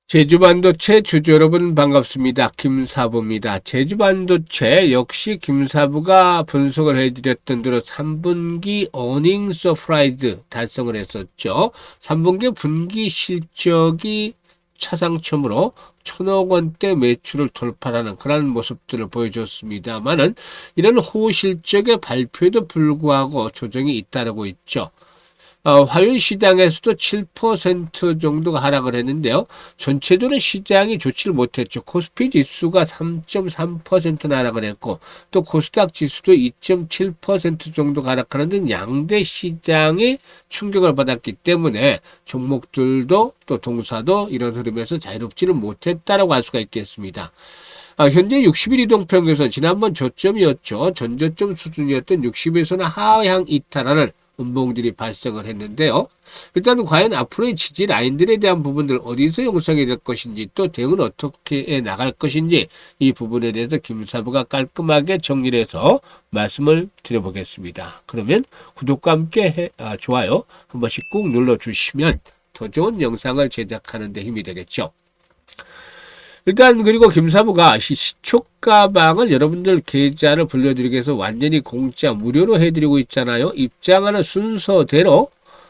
제주반도체 주주 여러분 반갑습니다. 김사부입니다. 제주반도체 역시 김사부가 분석을 해드렸던 대로 3분기 어닝 서프라이즈 달성을 했었죠. 3분기 분기 실적이 차상첨으로 1,000억 원대 매출을 돌파하는 그런 모습들을 보여줬습니다만은 이런 호실적의 발표에도 불구하고 조정이 잇따르고 있죠. 화요일 시장에서도 7% 정도가 하락을 했는데요. 전체적으로 시장이 좋지를 못했죠. 코스피 지수가 3.3% 하락을 했고 또 코스닥 지수도 2.7% 정도 하락하는 등 양대 시장이 충격을 받았기 때문에 종목들도 또 동사도 이런 흐름에서 자유롭지는 못했다라고 할 수가 있겠습니다. 현재 60일 이동평균선 지난번 저점이었죠. 전저점 수준이었던 60에서는 하향 이탈하는 음봉들이 발생을 했는데요. 일단 과연 앞으로의 지지 라인들에 대한 부분들 어디서 형성이 될 것인지 또 대응은 어떻게 나갈 것인지 이 부분에 대해서 김사부가 깔끔하게 정리를 해서 말씀을 드려보겠습니다. 그러면 구독과 함께 좋아요 한 번씩 꾹 눌러주시면 더 좋은 영상을 제작하는 데 힘이 되겠죠. 일단 그리고 김사부가 시초가방을 여러분들 계좌를 불려드리기 위해서 완전히 공짜 무료로 해드리고 있잖아요. 입장하는 순서대로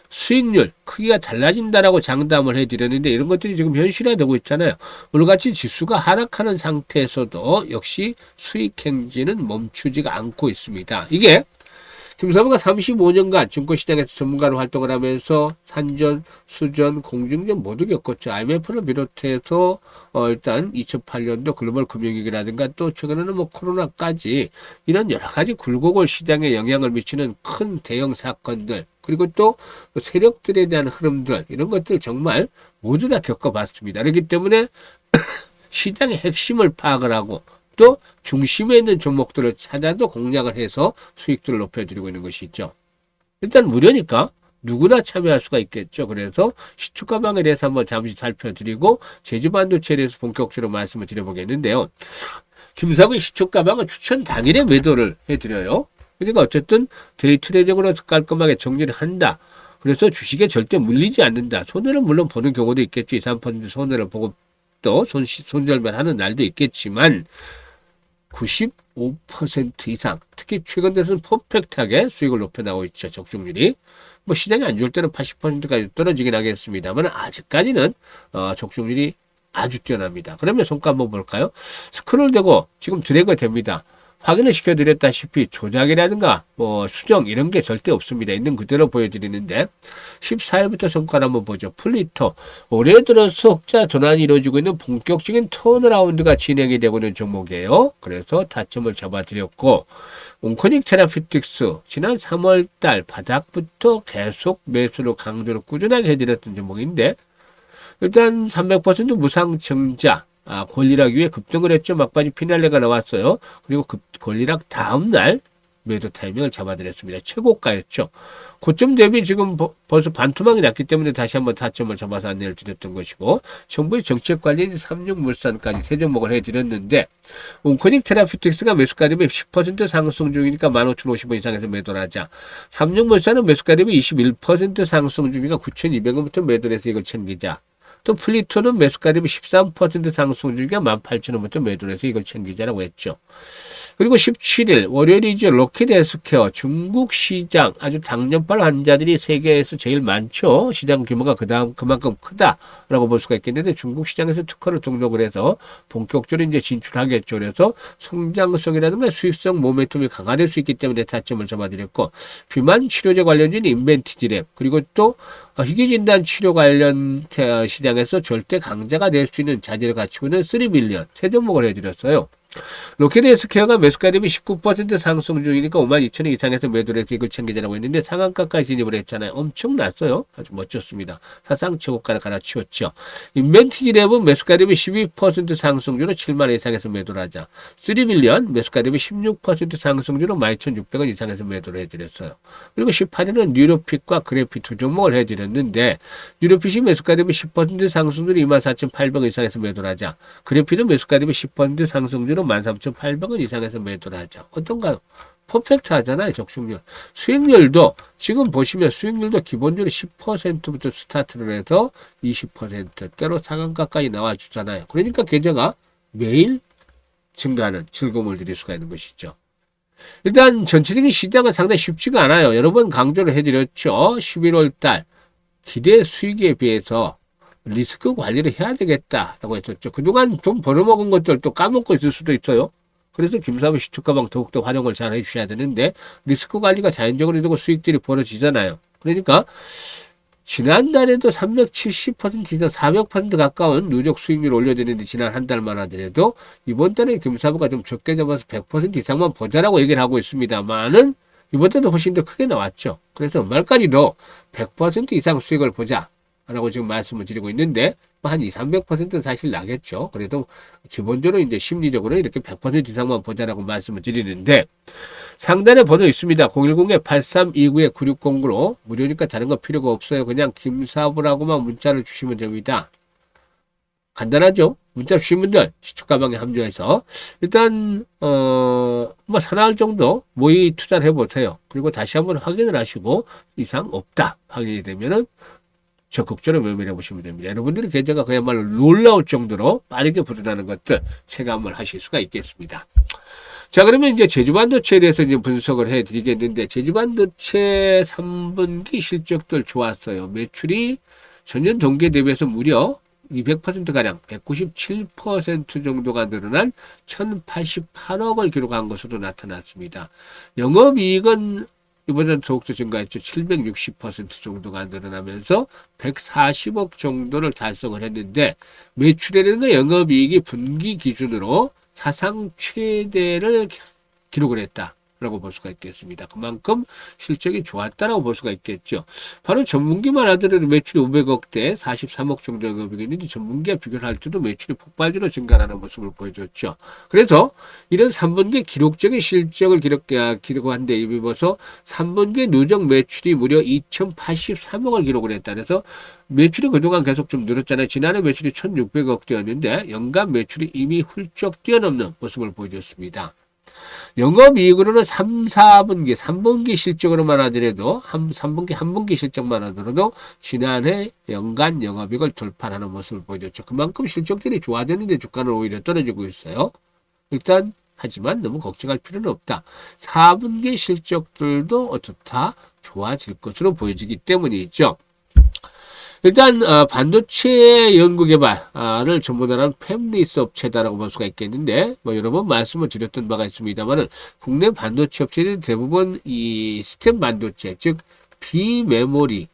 수익률 크기가 달라진다라고 장담을 해드렸는데 이런 것들이 지금 현실화되고 있잖아요. 오늘같이 지수가 하락하는 상태에서도 역시 수익 행진은 멈추지가 않고 있습니다. 이게 김사부가 35년간 증권시장에서 전문가로 활동을 하면서 산전, 수전, 공중전 모두 겪었죠. IMF를 비롯해서 일단 2008년도 글로벌 금융위기라든가 또 최근에는 뭐 코로나까지 이런 여러 가지 굴곡을 시장에 영향을 미치는 큰 대형 사건들 그리고 또 세력들에 대한 흐름들 이런 것들 정말 모두 다 겪어봤습니다. 그렇기 때문에 시장의 핵심을 파악을 하고 또 중심에 있는 종목들을 찾아도 공략을 해서 수익들을 높여드리고 있는 것이 있죠. 일단 무료니까 누구나 참여할 수가 있겠죠. 그래서 시초가방에 대해서 한번 잠시 살펴드리고 제주반도체에 대해서 본격적으로 말씀을 드려보겠는데요. 김사부의 시초가방은 추천 당일에 매도를 해드려요. 그러니까 어쨌든 데이 트레이딩으로 깔끔하게 정리를 한다. 그래서 주식에 절대 물리지 않는다. 손해를 물론 보는 경우도 있겠죠. 2, 3% 손해를 보고 또 손절만 하는 날도 있겠지만 95% 이상 특히 최근 들어서는 퍼펙트하게 수익을 높여나가고 있죠. 적중률이 뭐 시장이 안 좋을 때는 80%까지 떨어지긴 하겠습니다만 아직까지는 적중률이 아주 뛰어납니다. 그러면 손가 한번 볼까요? 스크롤 되고 지금 드래그 됩니다. 확인을 시켜드렸다시피 조작이라든가 뭐 수정 이런 게 절대 없습니다. 있는 그대로 보여드리는데 14일부터 성과를 한번 보죠. 플리터 올해 들어서 흑자 전환이 이루어지고 있는 본격적인 턴어라운드가 진행이 되고 있는 종목이에요. 그래서 타점을 잡아드렸고 온코닉 테라피틱스 지난 3월달 바닥부터 계속 매수로 강조를 꾸준하게 해드렸던 종목인데 일단 300% 무상증자 권리락 위에 급등을 했죠. 막바지 피날레가 나왔어요. 그리고 권리락 다음날 매도 타이밍을 잡아드렸습니다. 최고가였죠. 고점 대비 지금 벌써 반토막이 났기 때문에 다시 한번 타점을 잡아서 안내를 드렸던 것이고 정부의 정책관리인 삼육물산까지 세 종목을 해드렸는데 온코닉 테라피틱스가 매수가 대비 10% 상승 중이니까 15,050원 이상에서 매도를 하자. 삼육물산은 매수가 대비 21% 상승 중이니까 9,200원부터 매도를 해서 이걸 챙기자. 또 플리토는 매수가 대비 13% 상승 중이니까 18,000원부터 매도를 해서 이걸 챙기자라고 했죠. 그리고 17일 월요일이죠. 로켓 헬스케어 중국 시장 아주 당뇨발 환자들이 세계에서 제일 많죠. 시장 규모가 그만큼 크다라고 볼 수가 있겠는데 중국 시장에서 특허를 등록을 해서 본격적으로 이제 진출하겠죠. 그래서 성장성이라든가 수익성 모멘텀이 강화될 수 있기 때문에 타점을 잡아드렸고 비만 치료제 관련된 인벤티지랩 그리고 또 희귀진단 치료 관련 시장에서 절대 강자가 될 수 있는 자질을 갖추고 있는 3빌리언 세 종목을 해드렸어요. 로켓 헬스케어가 매수가 대비 19% 상승 중이니까 52,000원 이상에서 매도를 해서 이걸 챙기자라고 했는데 상한가까지 진입을 했잖아요. 엄청났어요. 아주 멋졌습니다. 사상 최고가를 갈아치웠죠. 인벤티지랩은 매수가 대비 12% 상승주로 7만원 이상에서 매도를 하자. 3빌리언 매수가 대비 16% 상승주로 12,600원 이상에서 매도를 해드렸어요. 그리고 18일은 뉴로핏과 그래핏 두 종목을 해드렸는데 뉴로핏이 매수가 대비 10% 상승주로 24,800원 이상에서 매도를 하자. 그래핏은 매수가 대비 10% 상승주로 13,800원 이상에서 매도를 하죠. 어떤가요? 퍼펙트 하잖아요, 적중률. 수익률도, 지금 보시면 수익률도 기본적으로 10%부터 스타트를 해서 20%, 때로 상한가까지 나와주잖아요. 그러니까 계좌가 매일 증가하는 즐거움을 드릴 수가 있는 것이죠. 일단 전체적인 시장은 상당히 쉽지가 않아요. 여러 번 강조를 해드렸죠. 11월 달 기대 수익에 비해서 리스크 관리를 해야 되겠다라고 했었죠. 그동안 좀 벌어먹은 것들 또 까먹고 있을 수도 있어요. 그래서 김사부 시초가방 더욱더 활용을 잘 해주셔야 되는데 리스크 관리가 자연적으로 되고 수익들이 벌어지잖아요. 그러니까 지난달에도 370% 이상 400% 가까운 누적 수익률 올려드리는데 지난 한 달만 하더라도 이번 달에 김사부가 좀 적게 잡아서 100% 이상만 보자라고 얘기를 하고 있습니다만은 이번 달도 훨씬 더 크게 나왔죠. 그래서 말까지도 100% 이상 수익을 보자 라고 지금 말씀을 드리고 있는데 한 2, 300%는 사실 나겠죠. 그래도 기본적으로 이제 심리적으로 이렇게 100% 이상만 보자라고 말씀을 드리는데 상단에 번호 있습니다. 010-8329-9609로 무료니까 다른 거 필요가 없어요. 그냥 김사부라고만 문자를 주시면 됩니다. 간단하죠? 문자 주신 분들 시초가방에 합류해서 일단 뭐 사나흘 정도 모의 투자를 해보세요. 그리고 다시 한번 확인을 하시고 이상 없다 확인이 되면은 적극적으로 매매를 해보시면 됩니다. 여러분들의 계좌가 그야말로 놀라울 정도로 빠르게 불어나는 것들 체감을 하실 수가 있겠습니다. 자, 그러면 이제 제주반도체에 대해서 이제 분석을 해 드리겠는데, 제주반도체 3분기 실적들 좋았어요. 매출이 전년 동기 대비해서 무려 200%가량 197% 정도가 늘어난 1088억을 기록한 것으로 나타났습니다. 영업이익은 이번엔 더욱더 증가했죠. 760% 정도가 늘어나면서 140억 정도를 달성을 했는데 매출액이나 영업이익이 분기 기준으로 사상 최대를 기록을 했다라고 볼 수가 있겠습니다. 그만큼 실적이 좋았다라고 볼 수가 있겠죠. 바로 전분기만 하더라도 매출이 500억대 43억 정도 영업이익이 있는데 전분기와 비교를 할 때도 매출이 폭발적으로 증가하는 모습을 보여줬죠. 그래서 이런 3분기 기록적인 실적을 기록한 데 입어서 3분기 누적 매출이 무려 2083억을 기록을 했다. 그래서 매출이 그동안 계속 좀 늘었잖아요. 지난해 매출이 1600억대였는데 연간 매출이 이미 훌쩍 뛰어넘는 모습을 보여줬습니다. 영업이익으로는 3, 4분기, 3분기 실적으로만 하더라도 3분기, 한 분기 실적만 하더라도 지난해 연간 영업이익을 돌파하는 모습을 보여줬죠. 그만큼 실적들이 좋아졌는데 주가는 오히려 떨어지고 있어요. 일단 하지만 너무 걱정할 필요는 없다. 4분기 실적들도 어떻다 좋아질 것으로 보여지기 때문이죠. 일단 반도체 연구개발을 전문화하는 팹리스 업체다라고 볼 수가 있겠는데 뭐 여러 번 말씀을 드렸던 바가 있습니다만은 국내 반도체 업체들이 대부분 이 스템 반도체 즉 비메모리에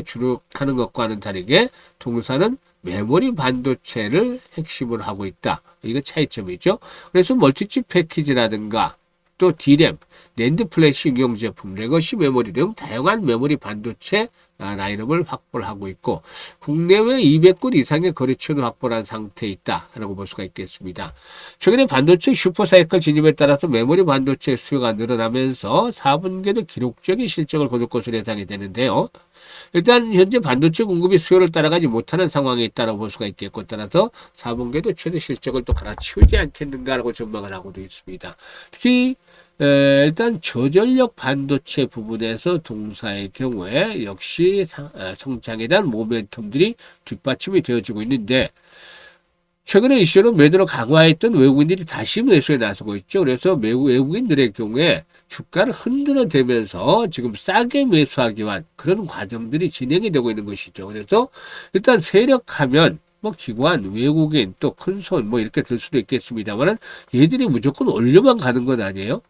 주력하는 것과는 다르게 동사는 메모리 반도체를 핵심으로 하고 있다. 이거 차이점이죠. 그래서 멀티칩 패키지라든가 또 D램, 낸드 플래시 응용 제품, 레거시 메모리 등 다양한 메모리 반도체 라인업을 확보를 하고 있고 국내외 200곳 이상의 거래처도 확보를 한 상태에 있다라고 볼 수가 있겠습니다. 최근에 반도체 슈퍼사이클 진입에 따라서 메모리 반도체 수요가 늘어나면서 4분기에도 기록적인 실적을 거둘 것으로 예상이 되는데요. 일단 현재 반도체 공급이 수요를 따라가지 못하는 상황에 있다고 볼 수가 있겠고 따라서 4분기에도 최대 실적을 또 갈아치우지 않겠는가라고 전망을 하고도 있습니다. 특히 일단 저전력 반도체 부분에서 동사의 경우에 역시 성장에 대한 모멘텀들이 뒷받침이 되어지고 있는데 최근에 이슈로 매도를 강화했던 외국인들이 다시 매수에 나서고 있죠. 그래서 외국인들의 경우에 주가를 흔들어대면서 지금 싸게 매수하기 위한 그런 과정들이 진행이 되고 있는 것이죠. 그래서 일단 세력하면 뭐 기관, 외국인, 또 큰손 뭐 이렇게 될 수도 있겠습니다만 얘들이 무조건 올려만 가는 건 아니에요.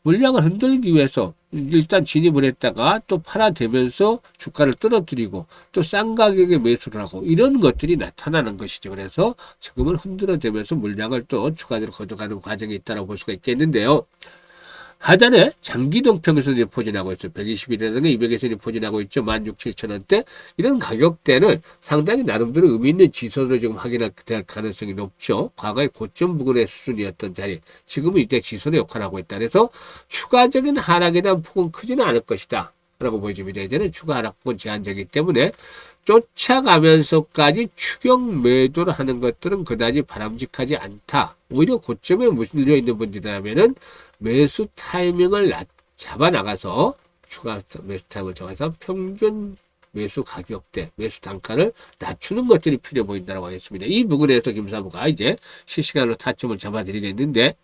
물량을 흔들기 위해서 일단 진입을 했다가 또 팔아대면서 주가를 떨어뜨리고 또 싼 가격에 매수를 하고 이런 것들이 나타나는 것이죠. 그래서 지금은 흔들어대면서 물량을 또 추가적으로 걷어가는 과정이 있다고 볼 수가 있겠는데요. 하단에 장기동평선이 포진하고 있죠. 120일이라든가 200에선이 포진하고 있죠. 16,000원대. 이런 가격대는 상당히 나름대로 의미 있는 지선으로 지금 확인할 가능성이 높죠. 과거의 고점 부근의 수준이었던 자리. 지금은 이때 지선의 역할을 하고 있다. 그래서 추가적인 하락에 대한 폭은 크지는 않을 것이다. 라고 보여집니다. 이제는 추가 하락폭은 제한적이기 때문에 쫓아가면서까지 추격 매도를 하는 것들은 그다지 바람직하지 않다. 오히려 고점에 물려 있는 분들이라면은 매수 타이밍을 잡아 나가서 추가 매수 타이밍을 잡아서 평균 매수 가격대, 매수 단가를 낮추는 것들이 필요해 보인다고 하겠습니다. 이 부분에서 김사부가 이제 실시간으로 타점을 잡아드리겠는데,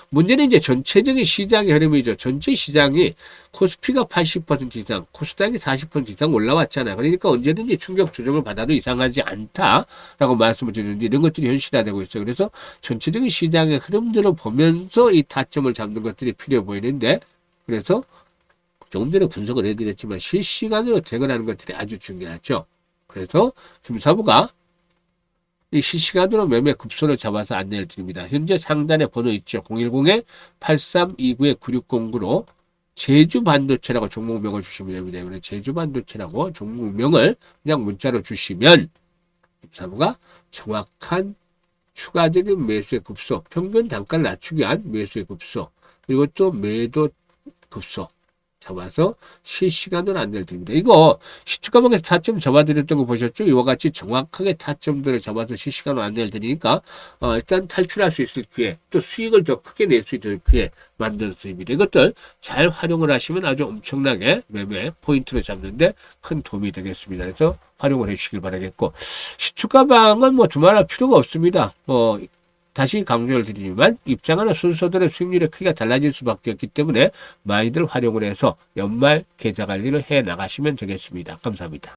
문제는 이제 전체적인 시장의 흐름이죠. 전체 시장이 코스피가 80% 이상, 코스닥이 40% 이상 올라왔잖아요. 그러니까 언제든지 충격 조정을 받아도 이상하지 않다라고 말씀을 드리는데, 이런 것들이 현실화되고 있어요. 그래서 전체적인 시장의 흐름들을 보면서 이 타점을 잡는 것들이 필요해 보이는데, 그래서 조금 전에 분석을 해드렸지만 실시간으로 대응하는 것들이 아주 중요하죠. 그래서 김사부가 이 실시간으로 매매 급소를 잡아서 안내를 드립니다. 현재 상단에 번호 있죠. 010-8329-9609로 제주반도체라고 종목명을 주시면 됩니다. 이번에 제주반도체라고 종목명을 그냥 문자로 주시면 김사부가 정확한 추가적인 매수의 급소, 평균 단가를 낮추기 위한 매수의 급소, 그리고 또 매도 급소 잡아서 실시간으로 안내를 드립니다. 이거 시초가방에서 타점 잡아드렸던 거 보셨죠? 이와 같이 정확하게 타점들을 잡아서 실시간으로 안내를 드리니까 일단 탈출할 수 있을 기회, 또 수익을 더 크게 낼 수 있는 기회 만들어드립니다. 이것들 잘 활용을 하시면 아주 엄청나게 매매 포인트를 잡는데 큰 도움이 되겠습니다. 그래서 활용을 해주시길 바라겠고, 시초가방은 뭐 두말할 필요가 없습니다. 다시 강조를 드리지만 입장하는 순서들의 수익률의 크기가 달라질 수밖에 없기 때문에 많이들 활용을 해서 연말 계좌 관리를 해 나가시면 되겠습니다. 감사합니다.